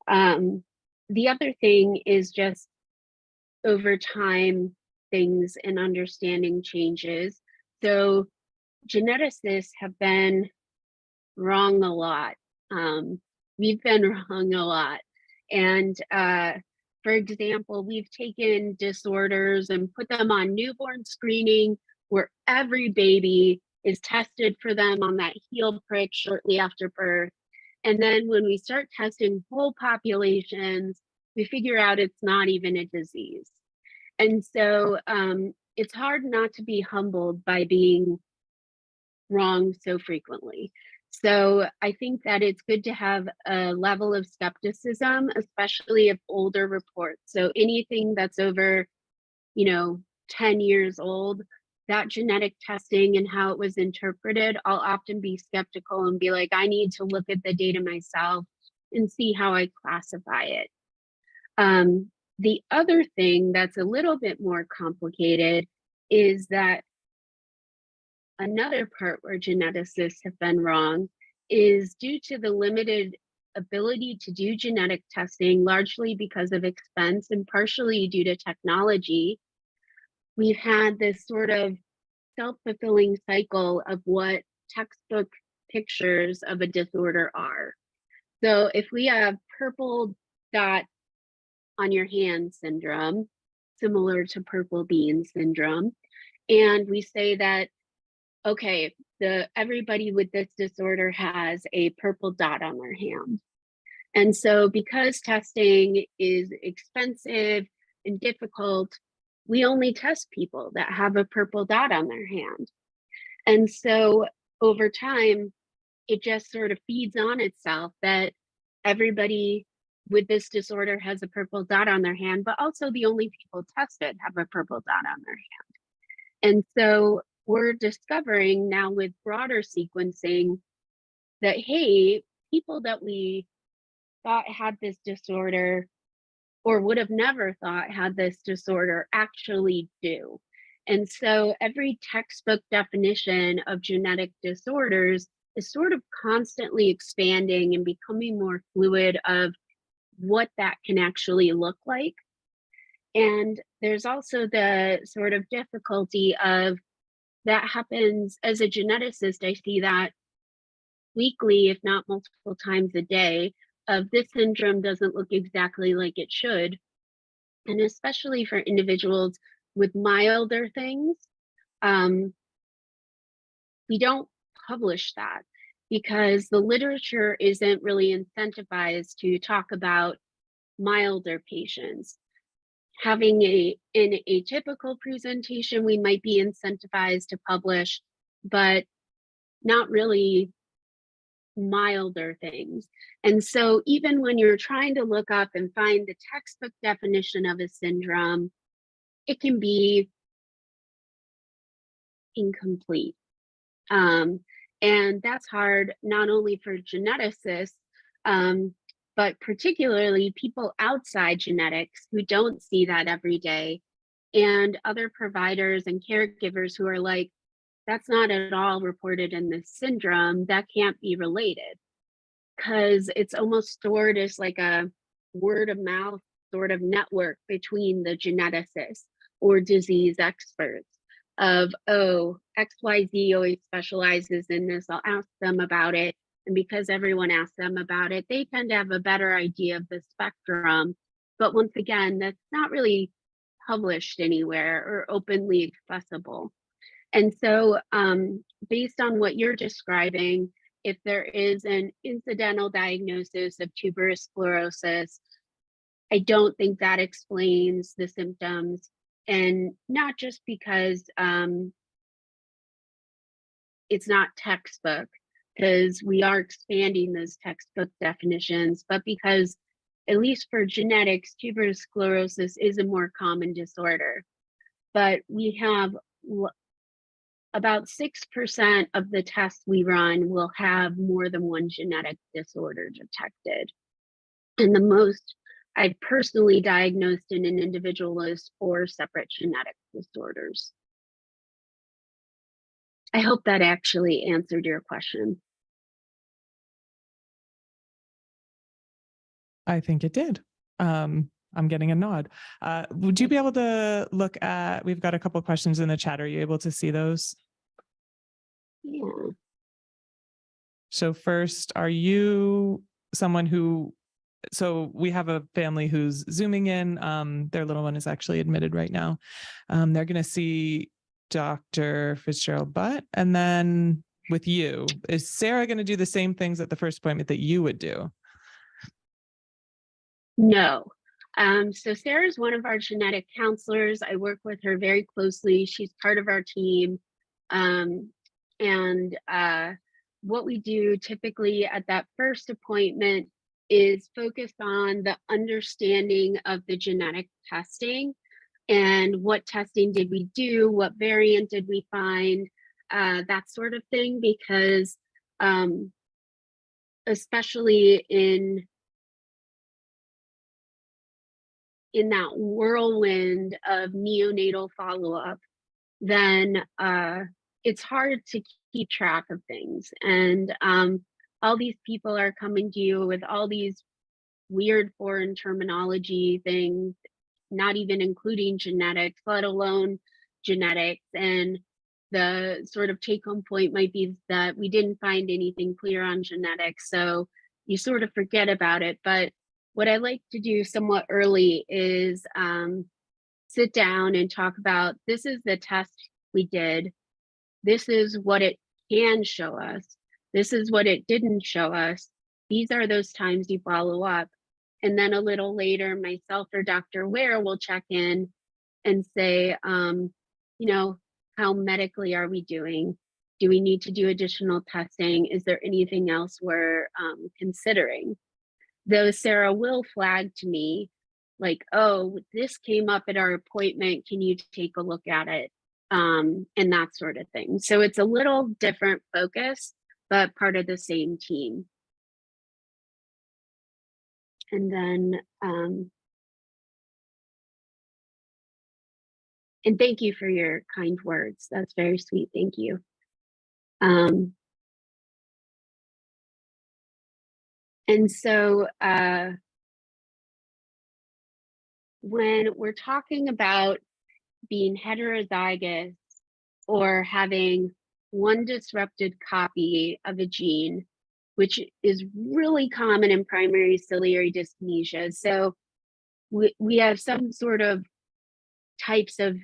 The other thing is just over time, things and understanding changes. So geneticists have been wrong a lot. We've been wrong a lot. And for example, we've taken disorders and put them on newborn screening where every baby is tested for them on that heel prick shortly after birth. And then when we start testing whole populations, we figure out it's not even a disease. And so it's hard not to be humbled by being wrong so frequently. So I think that it's good to have a level of skepticism, especially of older reports. So anything that's over, 10 years old, that genetic testing and how it was interpreted, I'll often be skeptical and be like, I need to look at the data myself and see how I classify it. The other thing that's a little bit more complicated is that another part where geneticists have been wrong is due to the limited ability to do genetic testing, largely because of expense and partially due to technology. We've had this sort of self-fulfilling cycle of what textbook pictures of a disorder are. So if we have purple dot on your hand syndrome, similar to purple bean syndrome, and we say that, okay, everybody with this disorder has a purple dot on their hand. And so because testing is expensive and difficult, we only test people that have a purple dot on their hand. And so over time, it just sort of feeds on itself that everybody with this disorder has a purple dot on their hand, but also the only people tested have a purple dot on their hand. And so we're discovering now with broader sequencing that, hey, people that we thought had this disorder or would have never thought had this disorder actually do. And so every textbook definition of genetic disorders is sort of constantly expanding and becoming more fluid of what that can actually look like. And there's also the sort of difficulty of that happens as a geneticist. I see that weekly, if not multiple times a day, of this syndrome doesn't look exactly like it should. And especially for individuals with milder things, we don't publish that because the literature isn't really incentivized to talk about milder patients. Having an atypical presentation, we might be incentivized to publish, but not really milder things. And so even when you're trying to look up and find the textbook definition of a syndrome, it can be incomplete. And that's hard not only for geneticists, but particularly people outside genetics who don't see that every day, and other providers and caregivers who are like, that's not at all reported in this syndrome, that can't be related. Because it's almost stored as like a word of mouth sort of network between the geneticists or disease experts of, oh, XYZ always specializes in this, I'll ask them about it. And because everyone asks them about it, they tend to have a better idea of the spectrum. But once again, that's not really published anywhere or openly accessible. And so based on what you're describing, if there is an incidental diagnosis of tuberous sclerosis, I don't think that explains the symptoms. And not just because it's not textbook, because we are expanding those textbook definitions, but because at least for genetics, tuberous sclerosis is a more common disorder. But we have about 6% of the tests we run will have more than one genetic disorder detected. And the most I've personally diagnosed in an individual is 4 separate genetic disorders. I hope that actually answered your question. I think it did. I'm getting a nod. Would you be able to look at, we've got a couple of questions in the chat. Are you able to see those? Yeah. So first, are you someone who, so we have a family who's Zooming in. Their little one is actually admitted right now. They're going to see Dr. Fitzgerald Butt. And then with you, is Sarah going to do the same things at the first appointment that you would do? No. So Sarah's one of our genetic counselors. I work with her very closely. She's part of our team. What we do typically at that first appointment is focus on the understanding of the genetic testing and what testing did we do, what variant did we find, that sort of thing, because especially in that whirlwind of neonatal follow-up, then it's hard to keep track of things. And all these people are coming to you with all these weird foreign terminology things, not even including genetics, let alone genetics. And the sort of take-home point might be that we didn't find anything clear on genetics, so you sort of forget about it. But what I like to do somewhat early is sit down and talk about, this is the test we did. This is what it can show us. This is what it didn't show us. These are those times you follow up. And then a little later, myself or Dr. Ware will check in and say, how medically are we doing? Do we need to do additional testing? Is there anything else we're considering? Though Sarah will flag to me like, oh, this came up at our appointment. Can you take a look at it? And that sort of thing. So it's a little different focus, but part of the same team. And then And thank you for your kind words. That's very sweet. Thank you. And so when we're talking about being heterozygous or having one disrupted copy of a gene, which is really common in primary ciliary dyskinesia. So we have some sort of types of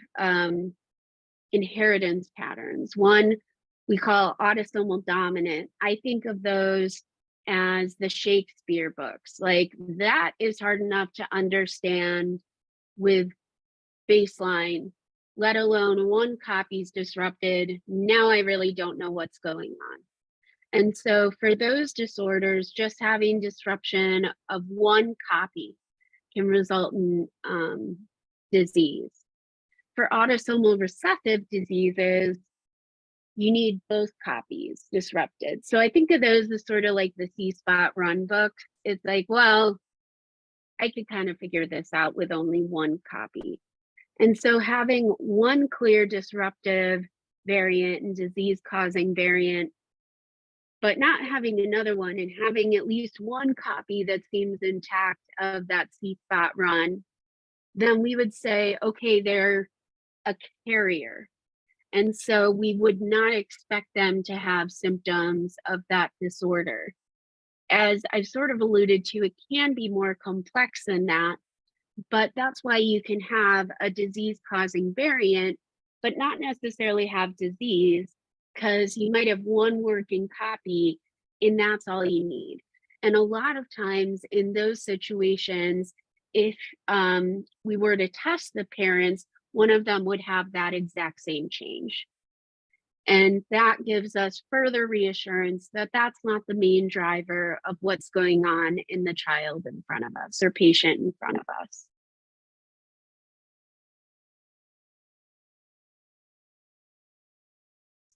inheritance patterns. One we call autosomal dominant. I think of those as the Shakespeare books. Like, that is hard enough to understand with baseline, let alone one copy's disrupted. Now I really don't know what's going on. And so for those disorders, just having disruption of one copy can result in disease. For autosomal recessive diseases, you need both copies disrupted. So I think of those as sort of like the C-Spot Run book. It's like, well, I could kind of figure this out with only one copy. And so having one clear disruptive variant and disease-causing variant, but not having another one, and having at least one copy that seems intact of that C-Spot Run, then we would say, okay, they're a carrier. And so we would not expect them to have symptoms of that disorder. As I've sort of alluded to, it can be more complex than that, but that's why you can have a disease-causing variant, but not necessarily have disease, because you might have one working copy and that's all you need. And a lot of times in those situations, if we were to test the parents, one of them would have that exact same change. And that gives us further reassurance that that's not the main driver of what's going on in the child in front of us or patient in front of us.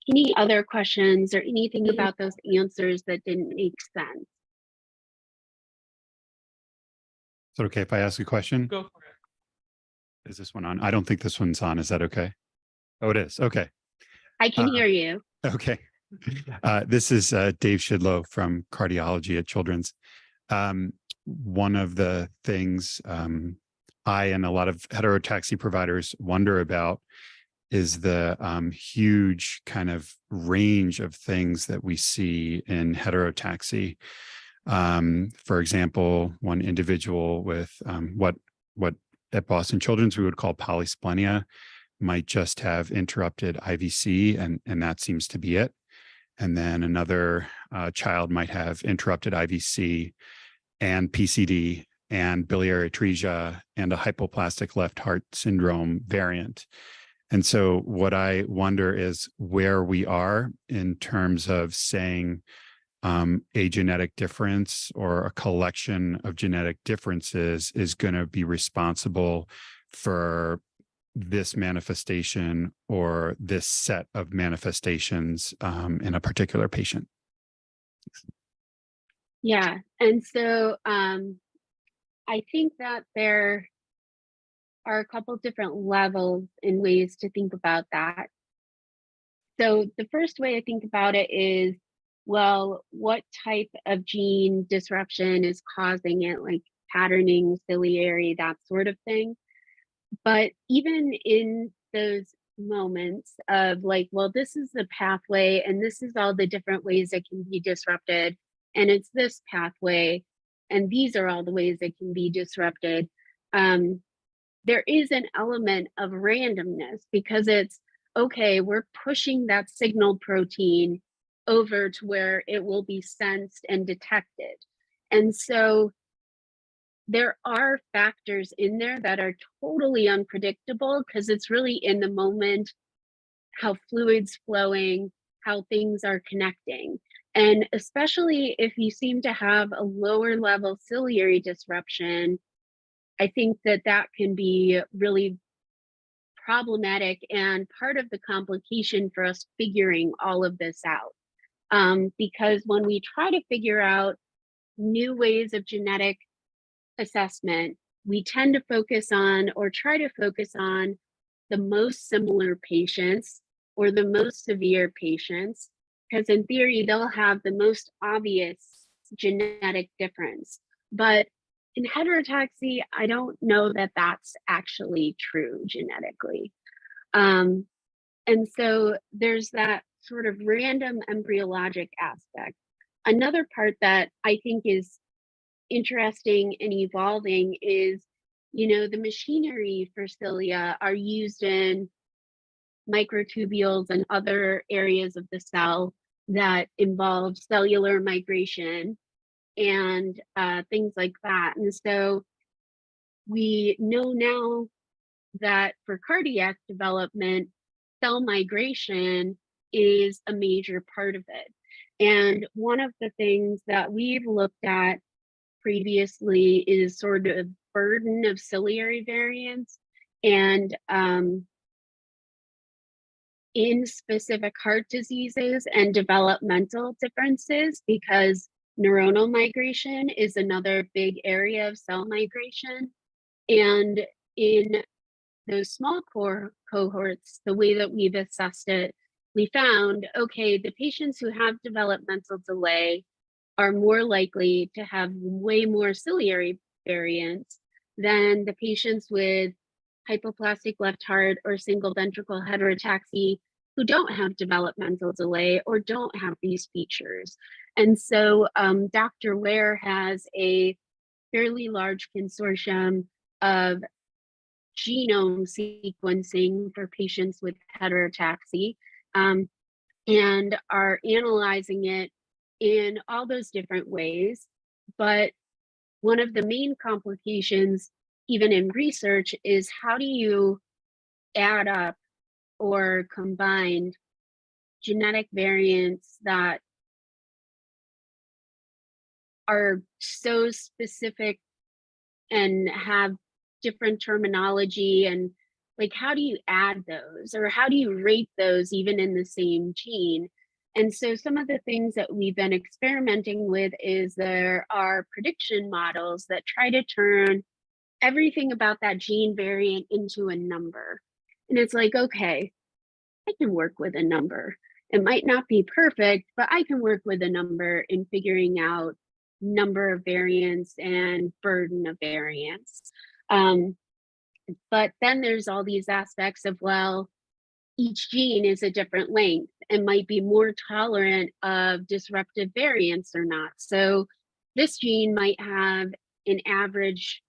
Any other questions or anything about those answers that didn't make sense? Is it okay if I ask a question? Go for it. Is this one on? I don't think this one's on. Is that okay? Oh, it is. Okay. I can hear you. Okay. This is Dave Shidlow from cardiology at Children's. One of the things I and a lot of heterotaxy providers wonder about is the huge kind of range of things that we see in heterotaxy. For example, one individual with what at Boston Children's we would call polysplenia might just have interrupted IVC, and that seems to be it. And then another child might have interrupted IVC and PCD and biliary atresia and a hypoplastic left heart syndrome variant. And so what I wonder is where we are in terms of saying a genetic difference or a collection of genetic differences is going to be responsible for this manifestation or this set of manifestations in a particular patient. Yeah, and so I think that there are a couple different levels and ways to think about that. So the first way I think about it is, well, what type of gene disruption is causing it, like patterning, ciliary, that sort of thing. But even in those moments of like, well, this is the pathway and this is all the different ways it can be disrupted, and it's this pathway and these are all the ways it can be disrupted, there is an element of randomness, because it's okay, we're pushing that signal protein over to where it will be sensed and detected. And so there are factors in there that are totally unpredictable, because it's really in the moment, how fluid's flowing, how things are connecting. And especially if you seem to have a lower level ciliary disruption, I think that that can be really problematic and part of the complication for us figuring all of this out. Because when we try to figure out new ways of genetic assessment, we tend to focus on or try to focus on the most similar patients or the most severe patients, because in theory, they'll have the most obvious genetic difference. But in heterotaxy, I don't know that that's actually true genetically. And so there's that sort of random embryologic aspect. Another part that I think is interesting and evolving is, the machinery for cilia are used in microtubules and other areas of the cell that involve cellular migration and things like that. And so we know now that for cardiac development, cell migration is a major part of it. And one of the things that we've looked at previously is sort of burden of ciliary variants and in specific heart diseases and developmental differences, because neuronal migration is another big area of cell migration. And in those small core cohorts, the way that we've assessed it, we found, okay, the patients who have developmental delay are more likely to have way more ciliary variants than the patients with hypoplastic left heart or single ventricle heterotaxy who don't have developmental delay or don't have these features. And so Dr. Ware has a fairly large consortium of genome sequencing for patients with heterotaxy and are analyzing it in all those different ways. But one of the main complications, even in research, is how do you add up or combine genetic variants that are so specific and have different terminology, and like, how do you add those, or how do you rate those even in the same gene? And so some of the things that we've been experimenting with is there are prediction models that try to turn everything about that gene variant into a number. And it's like, okay, I can work with a number. It might not be perfect, but I can work with a number in figuring out number of variants and burden of variants. But then there's all these aspects of, well, each gene is a different length and might be more tolerant of disruptive variants or not. So this gene might have an average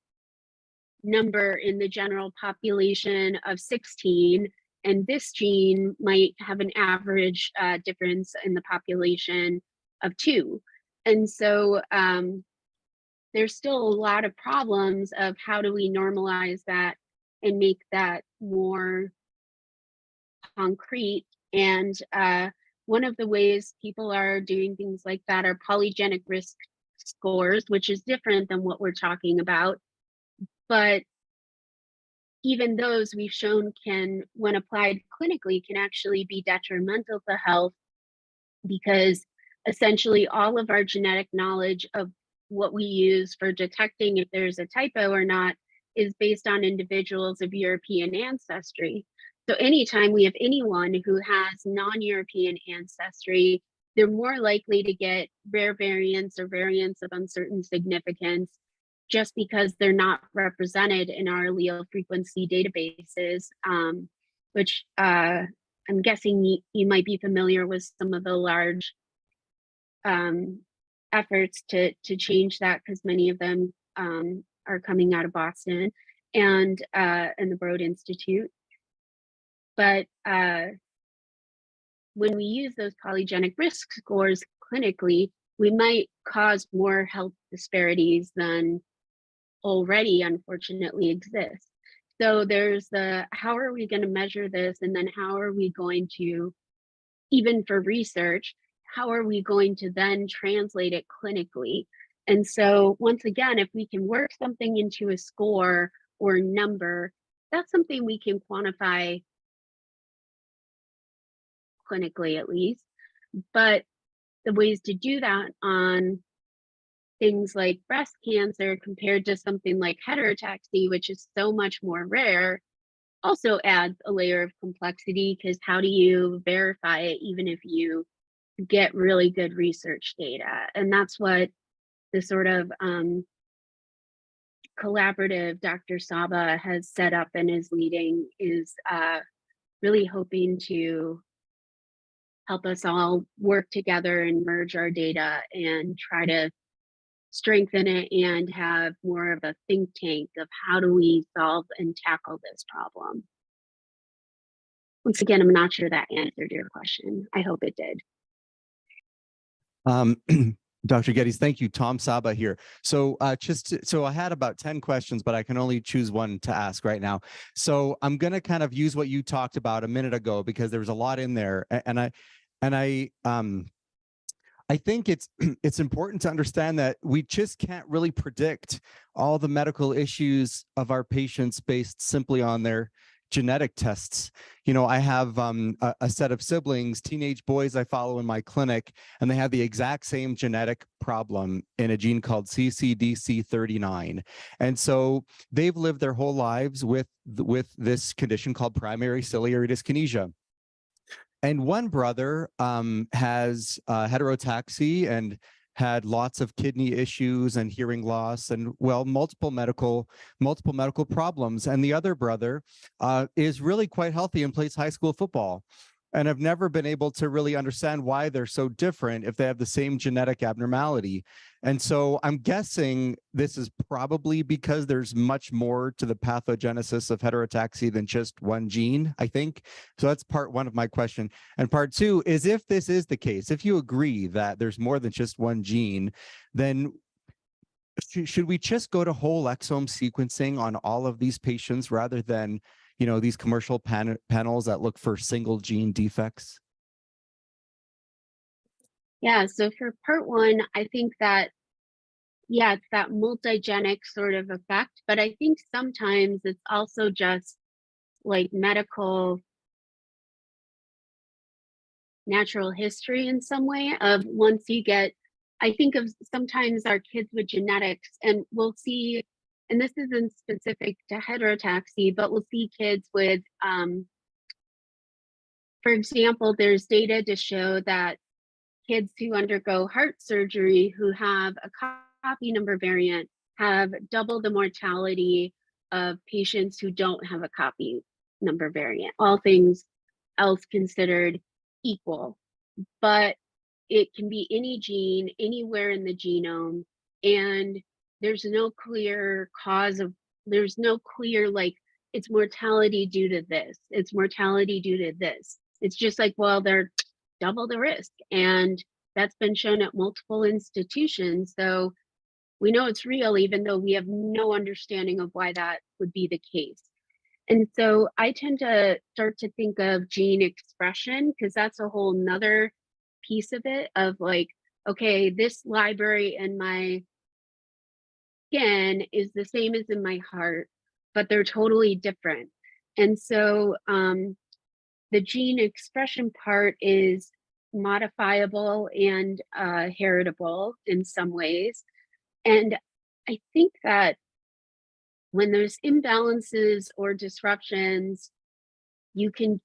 number in the general population of 16, and this gene might have an average difference in the population of 2. And so there's still a lot of problems of how do we normalize that and make that more concrete. And one of the ways people are doing things like that are polygenic risk scores, which is different than what we're talking about. But even those we've shown can, when applied clinically, can actually be detrimental to health, because essentially all of our genetic knowledge of what we use for detecting if there's a typo or not is based on individuals of European ancestry. So anytime we have anyone who has non-European ancestry, they're more likely to get rare variants or variants of uncertain significance just because they're not represented in our allele frequency databases, which I'm guessing you might be familiar with some of the large efforts to change that, because many of them are coming out of Boston and the Broad Institute. But when we use those polygenic risk scores clinically, we might cause more health disparities than already unfortunately exist. So there's the, how are we going to measure this? And then how are we going to, even for research, how are we going to then translate it clinically? And so once again, if we can work something into a score or number, that's something we can quantify clinically at least. But the ways to do that on things like breast cancer compared to something like heterotaxy, which is so much more rare, also adds a layer of complexity, because how do you verify it even if you get really good research data? And that's what the sort of collaborative Dr. Saba has set up and is leading, is really hoping to help us all work together and merge our data and try to strengthen it and have more of a think tank of how do we solve and tackle this problem. Once again, I'm not sure that answered your question. I hope it did. Dr. Geddes, thank you. Tom Saba here. So so I had about 10 questions, but I can only choose one to ask right now. So I'm going to kind of use what you talked about a minute ago, because there was a lot in there. And I think it's important to understand that we just can't really predict all the medical issues of our patients based simply on their genetic tests. You know, I have a set of siblings, teenage boys I follow in my clinic, and they have the exact same genetic problem in a gene called CCDC39. And so they've lived their whole lives with this condition called primary ciliary dyskinesia. And one brother has heterotaxy and had lots of kidney issues and hearing loss and, well, multiple medical problems. And the other brother is really quite healthy and plays high school football. And I've never been able to really understand why they're so different if they have the same genetic abnormality. And so I'm guessing this is probably because there's much more to the pathogenesis of heterotaxy than just one gene, I think. So that's part one of my question. And part two is, if this is the case, if you agree that there's more than just one gene, then should we just go to whole exome sequencing on all of these patients rather than, you know, these commercial panels that look for single gene defects? Yeah, so for part one, I think that, yeah, it's that multigenic sort of effect, but I think sometimes it's also just like medical natural history in some way of once you get, I think of sometimes our kids with genetics, and we'll see, and this isn't specific to heterotaxy, but we'll see kids with, for example, there's data to show that kids who undergo heart surgery who have a copy number variant have double the mortality of patients who don't have a copy number variant, all things else considered equal. But it can be any gene anywhere in the genome, and there's no clear cause of, there's no clear like it's mortality due to this, it's mortality due to this. It's just like, well, they're double the risk, and that's been shown at multiple institutions. So we know it's real, even though we have no understanding of why that would be the case. And so I tend to start to think of gene expression, because that's a whole nother piece of it, of like, okay, this library in my skin is the same as in my heart, but they're totally different. And so the gene expression part is modifiable and heritable in some ways. And I think that when there's imbalances or disruptions, you can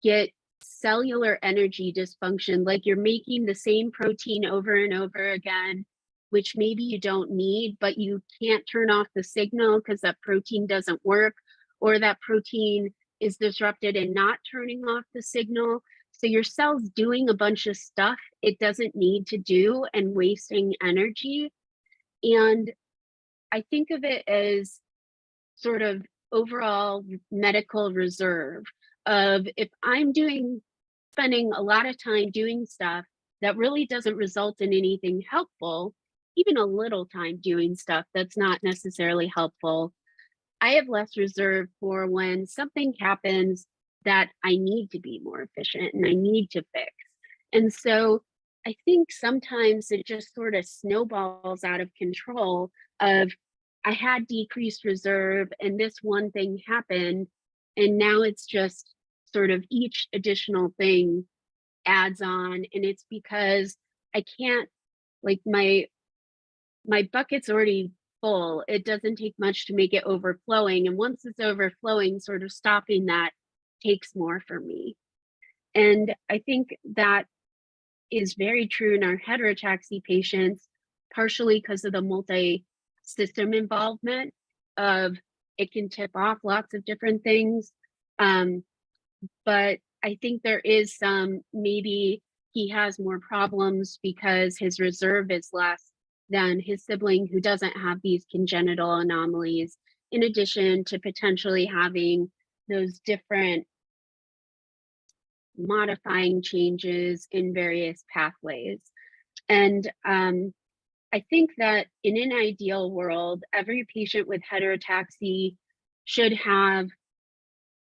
get cellular energy dysfunction, like you're making the same protein over and over again, which maybe you don't need, but you can't turn off the signal because that protein doesn't work, or that protein is disrupted and not turning off the signal. So your cell's doing a bunch of stuff it doesn't need to do and wasting energy. And I think of it as sort of overall medical reserve of, if I'm spending a lot of time doing stuff that really doesn't result in anything helpful, even a little time doing stuff that's not necessarily helpful, I have less reserve for when something happens that I need to be more efficient and I need to fix. And so I think sometimes it just sort of snowballs out of control of, I had decreased reserve and this one thing happened, and now it's just sort of each additional thing adds on, and it's because I can't, like my bucket's already full. It doesn't take much to make it overflowing. And once it's overflowing, sort of stopping that takes more for me. And I think that is very true in our heterotaxy patients, partially because of the multi-system involvement of it can tip off lots of different things. But I think there is some, maybe he has more problems because his reserve is less than his sibling who doesn't have these congenital anomalies, in addition to potentially having those different modifying changes in various pathways. And I think that in an ideal world, every patient with heterotaxy should have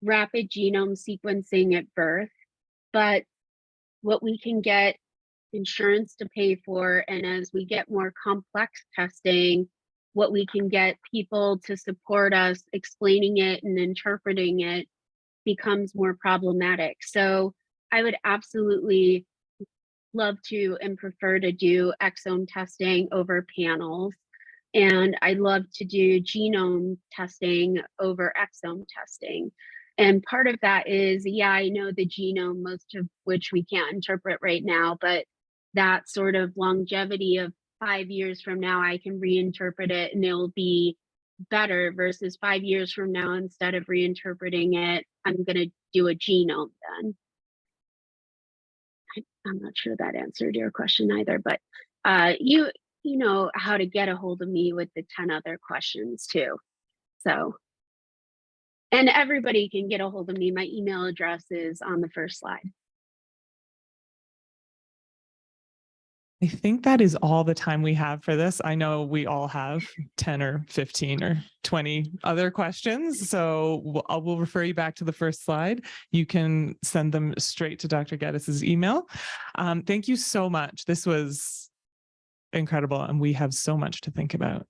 rapid genome sequencing at birth, but what we can get insurance to pay for, and as we get more complex testing, what we can get people to support us explaining it and interpreting it becomes more problematic. So I would absolutely love to and prefer to do exome testing over panels. And I love to do genome testing over exome testing. And part of that is, yeah, I know the genome, most of which we can't interpret right now, but that sort of longevity of 5 years from now, I can reinterpret it and it'll be better versus 5 years from now, instead of reinterpreting it, I'm going to do a genome then. I'm not sure that answered your question either, but you know how to get a hold of me with the 10 other questions too. So, and everybody can get a hold of me. My email address is on the first slide. I think that is all the time we have for this. I know we all have 10 or 15 or 20 other questions, so we'll refer you back to the first slide. You can send them straight to Dr. Geddes' email. Thank you so much. This was incredible, and we have so much to think about.